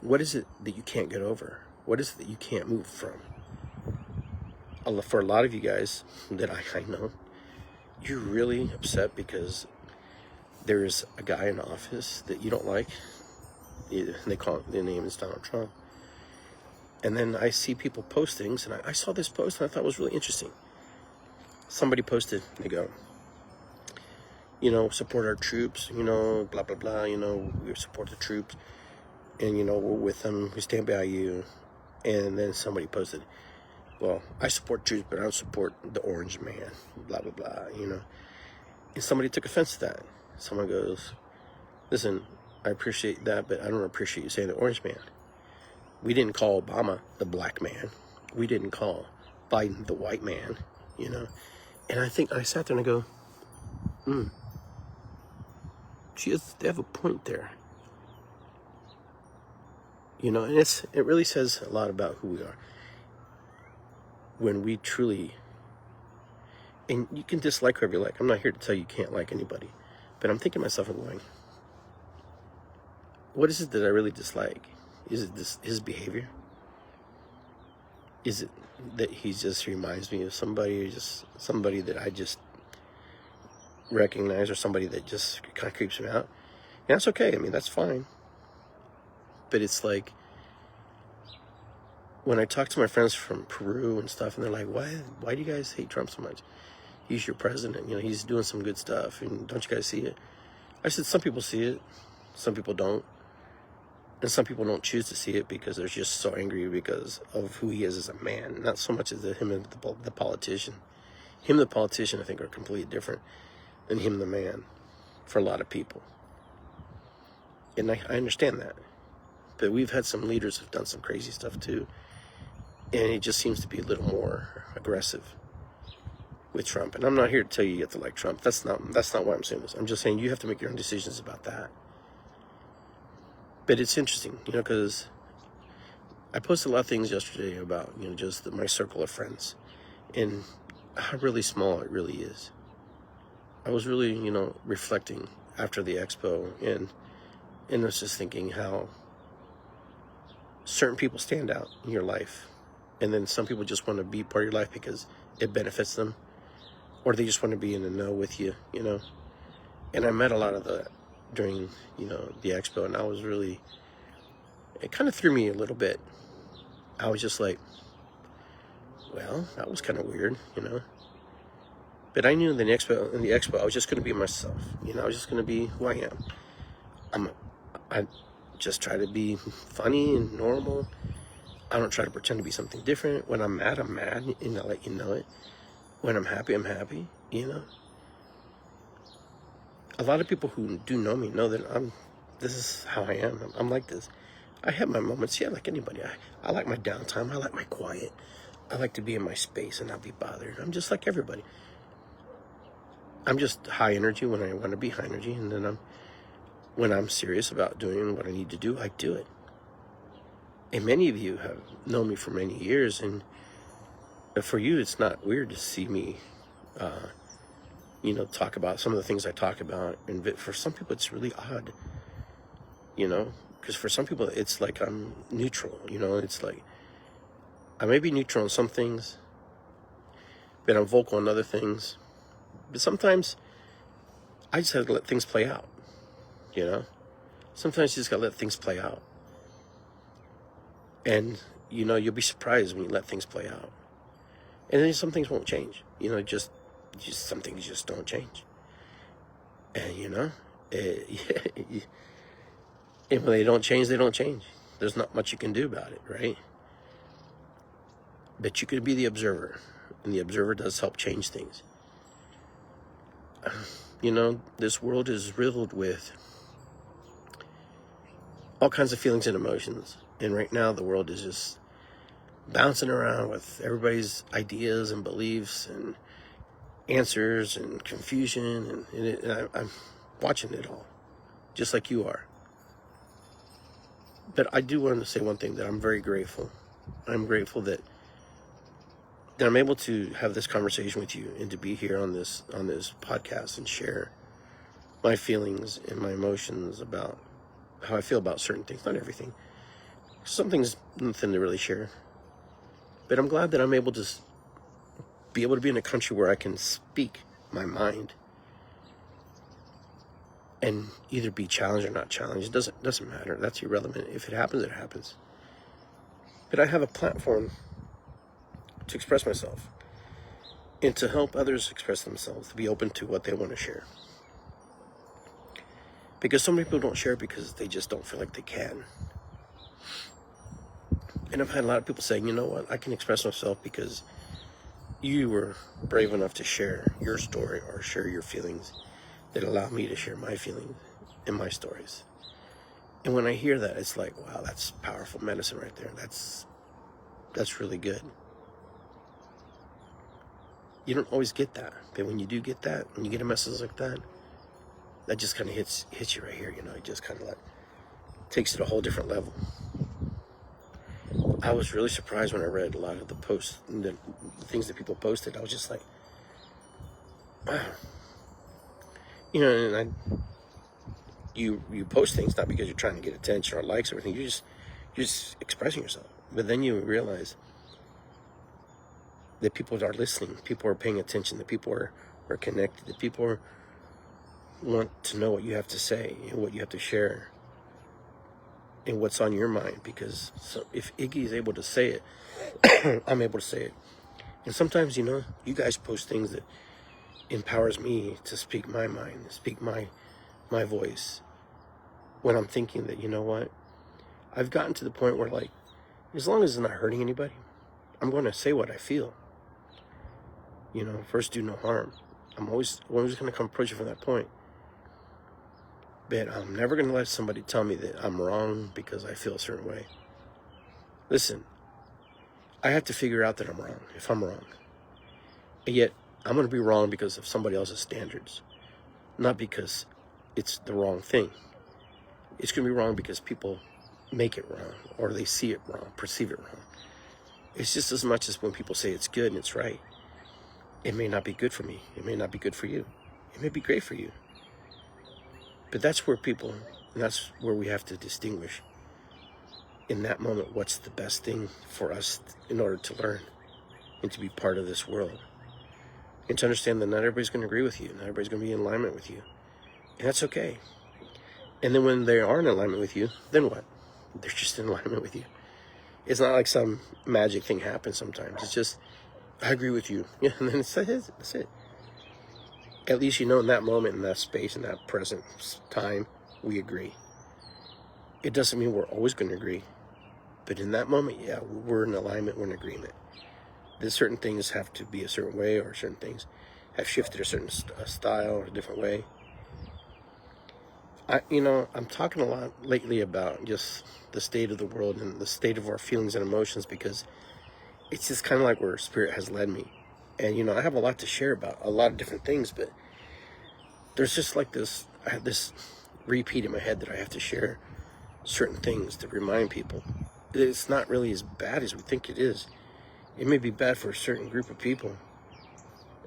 What is it that you can't get over? What is it that you can't move from? For a lot of you guys that I know, you're really upset because there's a guy in office that you don't like. They call it, their name is Donald Trump. And then I see people post things, and I saw this post and I thought it was really interesting. Somebody posted, they go, you know, support our troops, you know, blah, blah, blah, you know, we support the troops, and, you know, we're with them, we stand by you. And then somebody posted, well, I support troops, but I don't support the orange man, blah, blah, blah, you know. And somebody took offense to that. Someone goes, listen, I appreciate that, but I don't appreciate you saying the orange man. We didn't call Obama the black man. We didn't call Biden the white man, you know. And I sat there and I go, they have a point there. You know, and it really says a lot about who we are. When we truly, and you can dislike whoever you like. I'm not here to tell you can't like anybody. But I'm thinking to myself and going, what is it that I really dislike? Is it his behavior? Is it that he just reminds me of somebody, or just somebody that I just recognize, or somebody that just kind of creeps me out? And that's okay. I mean, that's fine. But it's like, when I talk to my friends from Peru and stuff, and they're like, why do you guys hate Trump so much? He's your president, you know, he's doing some good stuff, and don't you guys see it? I said, some people see it, some people don't. And some people don't choose to see it because they're just so angry because of who he is as a man, not so much as him and the politician. Him and the politician, I think, are completely different than him and the man for a lot of people. And I understand that. But we've had some leaders who've done some crazy stuff too. And it just seems to be a little more aggressive with Trump. And I'm not here to tell you have to like Trump. That's not why I'm saying this. I'm just saying you have to make your own decisions about that. But it's interesting, because I posted a lot of things yesterday about, just my circle of friends and how really small it really is. I was really, reflecting after the expo and I was just thinking how certain people stand out in your life. And then some people just want to be part of your life because it benefits them, or they just want to be in the know with you, And I met a lot of that during, the expo, and I was really, it kind of threw me a little bit. I was just like, well, that was kind of weird, But I knew in the expo, I was just going to be myself, I was just going to be who I am. I just try to be funny and normal. I don't try to pretend to be something different. When I'm mad, I'm mad, and I let you know it. When I'm happy, I'm happy, A lot of people who do know me know that this is how I am. I'm like this. I have my moments, yeah, like anybody. I like my downtime. I like my quiet. I like to be in my space and not be bothered. I'm just like everybody. I'm just high energy when I want to be high energy, and then when I'm serious about doing what I need to do, I do it. And many of you have known me for many years, and for you, it's not weird to see me, talk about some of the things I talk about. And for some people, it's really odd, because for some people, it's like I'm neutral, it's like I may be neutral on some things, but I'm vocal on other things. But sometimes I just have to let things play out, Sometimes you just gotta let things play out. And, you'll be surprised when you let things play out. And then some things won't change, just some things just don't change. And, and when they don't change, they don't change. There's not much you can do about it, right? But you could be the observer, and the observer does help change things. This world is riddled with all kinds of feelings and emotions. And right now, the world is just bouncing around with everybody's ideas and beliefs and answers and confusion. And I'm watching it all, just like you are. But I do want to say one thing, that I'm very grateful. I'm grateful that I'm able to have this conversation with you and to be here on this podcast and share my feelings and my emotions about how I feel about certain things. Not everything. Some things, nothing to really share. But I'm glad that I'm able to be in a country where I can speak my mind and either be challenged or not challenged. It doesn't matter. That's irrelevant. If it happens, it happens. But I have a platform to express myself and to help others express themselves, to be open to what they want to share. Because some people don't share because they just don't feel like they can. And I've had a lot of people saying, you know what, I can express myself because you were brave enough to share your story or share your feelings that allow me to share my feelings and my stories. And when I hear that, it's like, wow, that's powerful medicine right there. That's really good. You don't always get that, but when you do get that, when you get a message like that, that just kind of hits you right here, It just kind of like takes it to a whole different level. I was really surprised when I read a lot of the posts and the things that people posted. I was just like, wow. And you post things not because you're trying to get attention or likes or anything. You're just expressing yourself. But then you realize that people are listening, people are paying attention, that people are connected, that people want to know what you have to say and what you have to share and what's on your mind. Because if Iggy is able to say it, I'm able to say it. And sometimes, you guys post things that empowers me to speak my mind, speak my voice. When I'm thinking that, you know what, I've gotten to the point where, like, as long as it's not hurting anybody, I'm going to say what I feel. You know, first do no harm. I'm always going to come approach it from that point. But I'm never going to let somebody tell me that I'm wrong because I feel a certain way. Listen, I have to figure out that I'm wrong, if I'm wrong. And yet, I'm going to be wrong because of somebody else's standards, not because it's the wrong thing. It's going to be wrong because people make it wrong, or they see it wrong, perceive it wrong. It's just as much as when people say it's good and it's right. It may not be good for me. It may not be good for you. It may be great for you. But that's where that's where we have to distinguish in that moment what's the best thing for us in order to learn and to be part of this world. And to understand that not everybody's going to agree with you. Not everybody's going to be in alignment with you. And that's okay. And then when they are in alignment with you, then what? They're just in alignment with you. It's not like some magic thing happens sometimes. It's just, I agree with you. Yeah, and then that's it. At least you know in that moment, in that space, in that present time, we agree. It doesn't mean we're always going to agree. But in that moment, yeah, we're in alignment, we're in agreement. That certain things have to be a certain way, or certain things have shifted a certain style or a different way. I'm talking a lot lately about just the state of the world and the state of our feelings and emotions, because it's just kind of like where Spirit has led me. And, I have a lot to share about a lot of different things, but there's just like I have this repeat in my head that I have to share certain things to remind people that it's not really as bad as we think it is. It may be bad for a certain group of people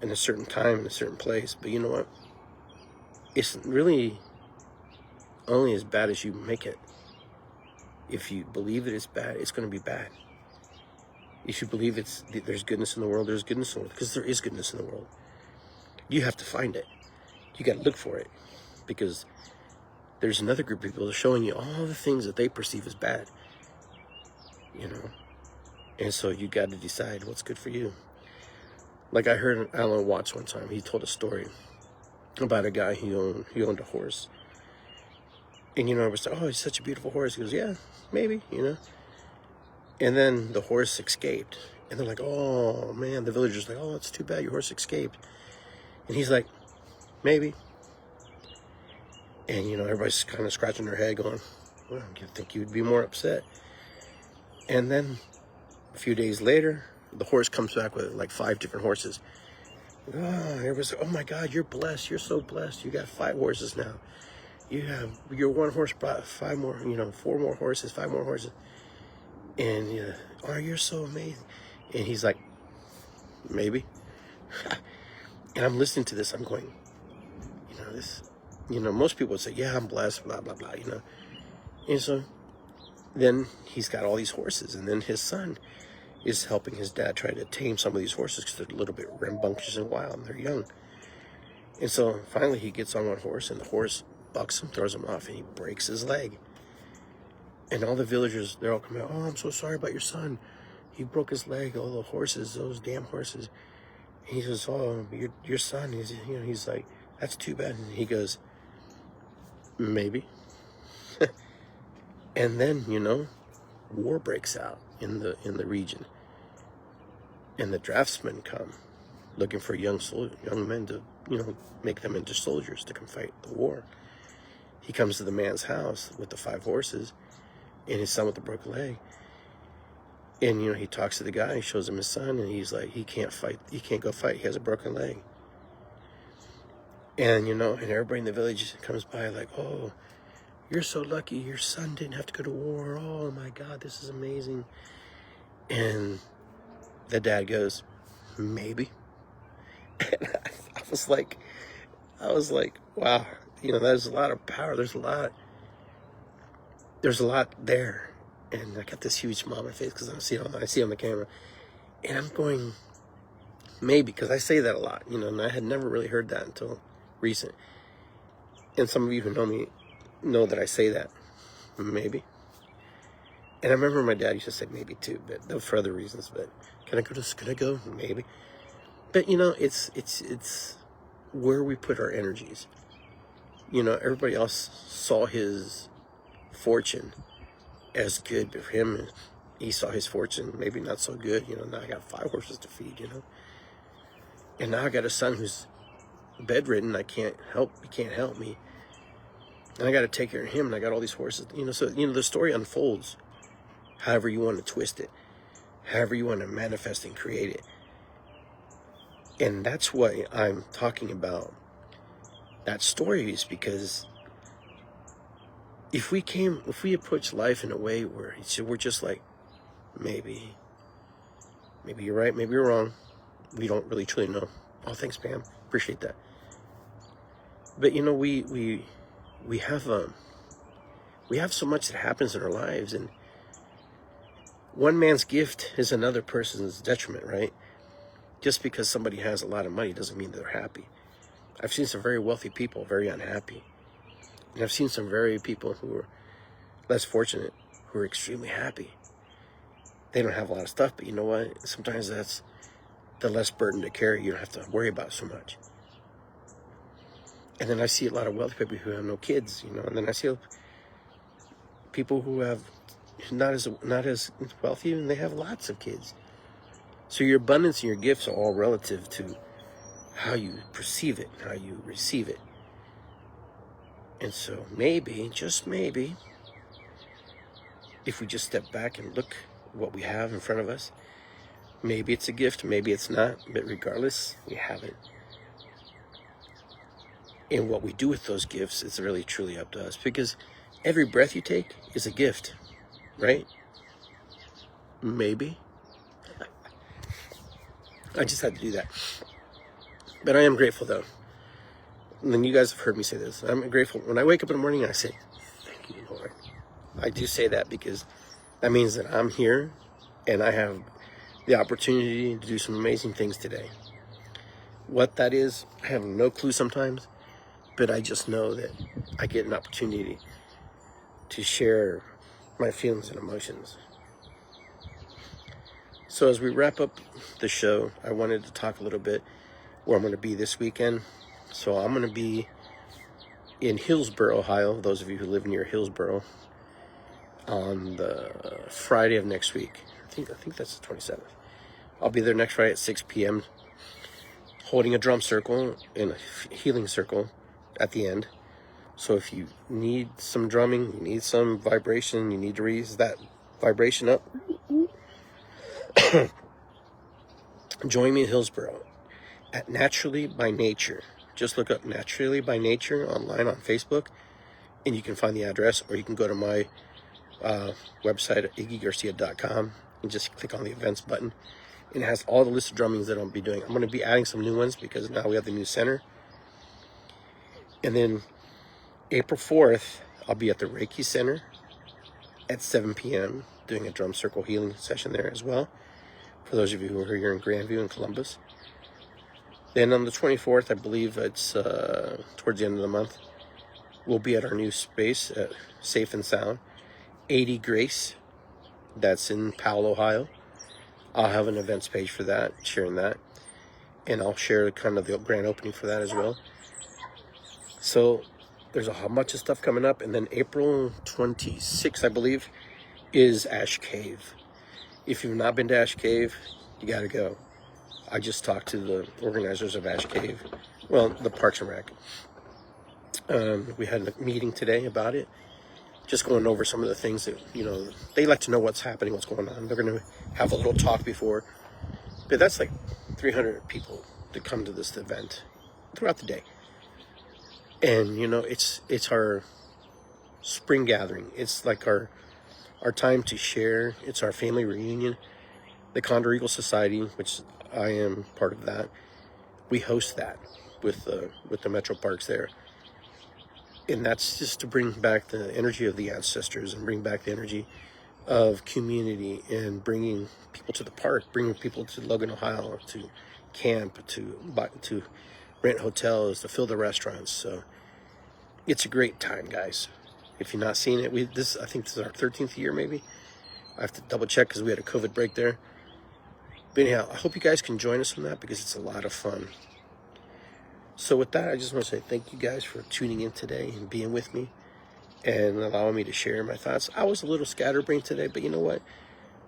in a certain time, in a certain place, but you know what? It's really only as bad as you make it. If you believe that it's bad, it's going to be bad. If you believe there's goodness in the world, there's goodness in the world, because there is goodness in the world. You have to find it. You got to look for it, because there's another group of people that are showing you all the things that they perceive as bad. And so you got to decide what's good for you. Like I heard Alan Watts one time. He told a story about a guy who owned a horse. And, I was like, oh, he's such a beautiful horse. He goes, yeah, maybe, And then the horse escaped. And they're like, oh, man. The villagers like, oh, it's too bad your horse escaped. And he's like, maybe. And, everybody's kind of scratching their head going, well, you'd think you'd be more upset. And then a few days later, the horse comes back with like 5 different horses. Oh, everybody's like, oh my God, you're blessed. You're so blessed. You got 5 horses now. Your one horse brought 5 more, 4 more horses, 5 more horses. And, oh, you're so amazing. And he's like, maybe. And I'm listening to this. I'm going, most people would say, yeah, I'm blessed, blah, blah, blah, And so then he's got all these horses. And then his son is helping his dad try to tame some of these horses because they're a little bit rambunctious and wild and they're young. And so finally he gets on one horse, and the horse bucks him, throws him off, and he breaks his leg. And all the villagers, they're all coming out, oh, I'm so sorry about your son. He broke his leg, all the horses, those damn horses. And he says, oh, your son, he's like, that's too bad. And he goes, maybe. And then, war breaks out in the region. And the draftsmen come looking for young men to, make them into soldiers to come fight the war. He comes to the man's house with the 5 horses and his son with the broken leg. And, he talks to the guy, he shows him his son, and he's like, he can't fight. He can't go fight. He has a broken leg. And, and everybody in the village comes by like, oh, you're so lucky. Your son didn't have to go to war. Oh, my God, this is amazing. And the dad goes, maybe. And I was like, wow, there's a lot of power. There's a lot there. And I got this huge smile on my face because I see it on the camera. And I'm going, maybe, because I say that a lot, and I had never really heard that until recent. And some of you who know me know that I say that, maybe. And I remember my dad used to say maybe too, but for other reasons. But can I go? Maybe. But it's where we put our energies. Everybody else saw his fortune as good. But for him, he saw his fortune maybe not so good. Now I got 5 horses to feed. And now I got a son who's bedridden. He can't help me. And I got to take care of him. And I got all these horses. So the story unfolds however you want to twist it, however you want to manifest and create it. And that's what I'm talking about. That story is because if we approach life in a way where we're just like, maybe you're right, maybe you're wrong. We don't really truly know. Oh, thanks, Pam. Appreciate that. But we have so much that happens in our lives, and one man's gift is another person's detriment, right? Just because somebody has a lot of money doesn't mean they're happy. I've seen some very wealthy people very unhappy. And I've seen some very people who are less fortunate who are extremely happy. They don't have a lot of stuff, but you know what? Sometimes that's the less burden to carry. You don't have to worry about so much. And then I see a lot of wealthy people who have no kids, and then I see people who have not as wealthy and they have lots of kids. So your abundance and your gifts are all relative to how you perceive it, how you receive it. And so maybe, just maybe, if we just step back and look what we have in front of us, maybe it's a gift, maybe it's not, but regardless, we have it. And what we do with those gifts is really truly up to us, because every breath you take is a gift, right? Maybe. I just had to do that. But I am grateful, though. And then you guys have heard me say this. I'm grateful. When I wake up in the morning, I say, thank you, Lord. I do say that because that means that I'm here and I have the opportunity to do some amazing things today. What that is, I have no clue sometimes, but I just know that I get an opportunity to share my feelings and emotions. So as we wrap up the show, I wanted to talk a little bit where I'm going to be this weekend. So I'm going to be in Hillsboro, Ohio, those of you who live near Hillsboro, on the Friday of next week. I think that's the 27th. I'll be there next Friday at 6 p.m. holding a drum circle and a healing circle at the end. So if you need some drumming, you need some vibration, you need to raise that vibration up, join me in Hillsboro at Naturally by Nature. Just look up Naturally by Nature online on Facebook, and you can find the address, or you can go to my website at iggygarcia.com and just click on the events button. And it has all the list of drummings that I'll be doing. I'm going to be adding some new ones because now we have the new center. And then April 4th, I'll be at the Reiki Center at 7 p.m. doing a drum circle healing session there as well, for those of you who are here in Grandview and Columbus. Then on the 24th, I believe it's towards the end of the month, we'll be at our new space at Safe and Sound, 80 Grace. That's in Powell, Ohio. I'll have an events page for that, sharing that. And I'll share kind of the grand opening for that as well. So there's a bunch of stuff coming up. And then April 26th, I believe, is Ash Cave. If you've not been to Ash Cave, you got to go. I just talked to the organizers of Ash Cave, well, the Parks and Rec. We had a meeting today about it, just going over some of the things that, they like to know what's happening, what's going on. They're going to have a little talk before, but that's like 300 people to come to this event throughout the day. And, it's our spring gathering. It's like our time to share. It's our family reunion. The Condor Eagle Society, which I am part of that, we host that with the Metro Parks there. And that's just to bring back the energy of the ancestors and bring back the energy of community and bringing people to the park, bringing people to Logan, Ohio, to camp, to rent hotels, to fill the restaurants. So it's a great time, guys. If you're not seeing it, I think this is our 13th year, maybe. I have to double check because we had a COVID break there. But anyhow, I hope you guys can join us on that because it's a lot of fun. So with that, I just want to say thank you guys for tuning in today and being with me. and allowing me to share my thoughts. I was a little scatterbrained today, but you know what?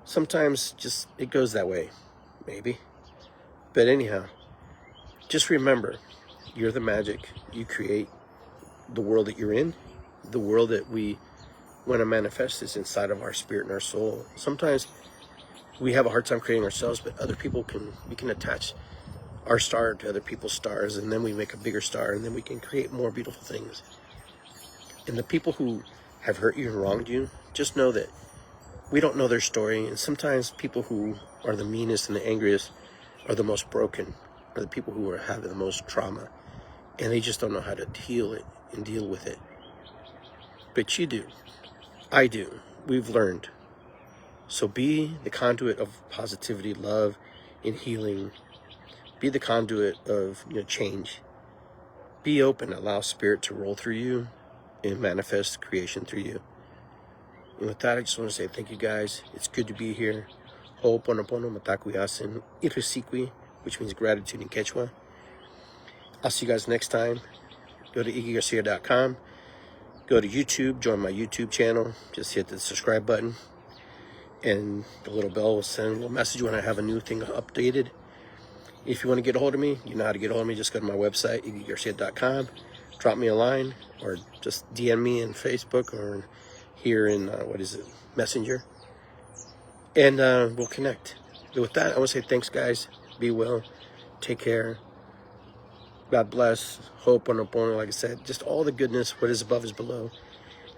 Sometimes just it goes that way, maybe. But anyhow, just remember, you're the magic. You create the world that you're in. The world that we want to manifest is inside of our spirit and our soul. Sometimes we have a hard time creating ourselves, but other people we can attach our star to other people's stars, and then we make a bigger star, and then we can create more beautiful things. And the people who have hurt you and wronged you, just know that we don't know their story. And sometimes people who are the meanest and the angriest are the most broken, are the people who are having the most trauma, and they just don't know how to heal it and deal with it. But you do. I do. We've learned. So be the conduit of positivity, love, and healing. Be the conduit of change. Be open. Allow spirit to roll through you and manifest creation through you. And with that, I just want to say thank you guys. It's good to be here. Ho'oponopono matakuyasin irisiqui, which means gratitude in Quechua. I'll see you guys next time. Go to iggygarcia.com. Go to YouTube. Join my YouTube channel. Just hit the subscribe button. And the little bell will send a little message when I have a new thing updated. If you want to get a hold of me, you know how to get a hold of me. Just go to my website, iggygarcia.com. Drop me a line or just DM me in Facebook or here in, Messenger. And we'll connect. But with that, I want to say thanks, guys. Be well. Take care. God bless. Ho'oponopono, like I said. Just all the goodness. What is above is below.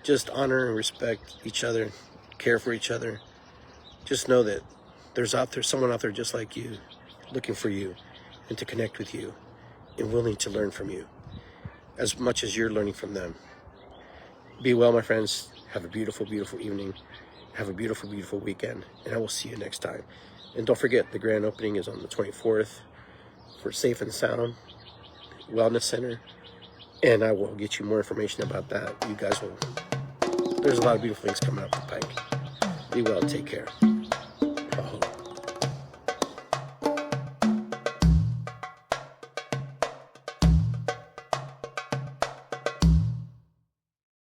Just honor and respect each other. Care for each other. Just know that there's someone out there just like you, looking for you and to connect with you and willing to learn from you as much as you're learning from them. Be well, my friends. Have a beautiful, beautiful evening. Have a beautiful, beautiful weekend. And I will see you next time. And don't forget, the grand opening is on the 24th for Safe and Sound Wellness Center. And I will get you more information about that. You guys will. There's a lot of beautiful things coming up the pike. Be well. Take care. Aho.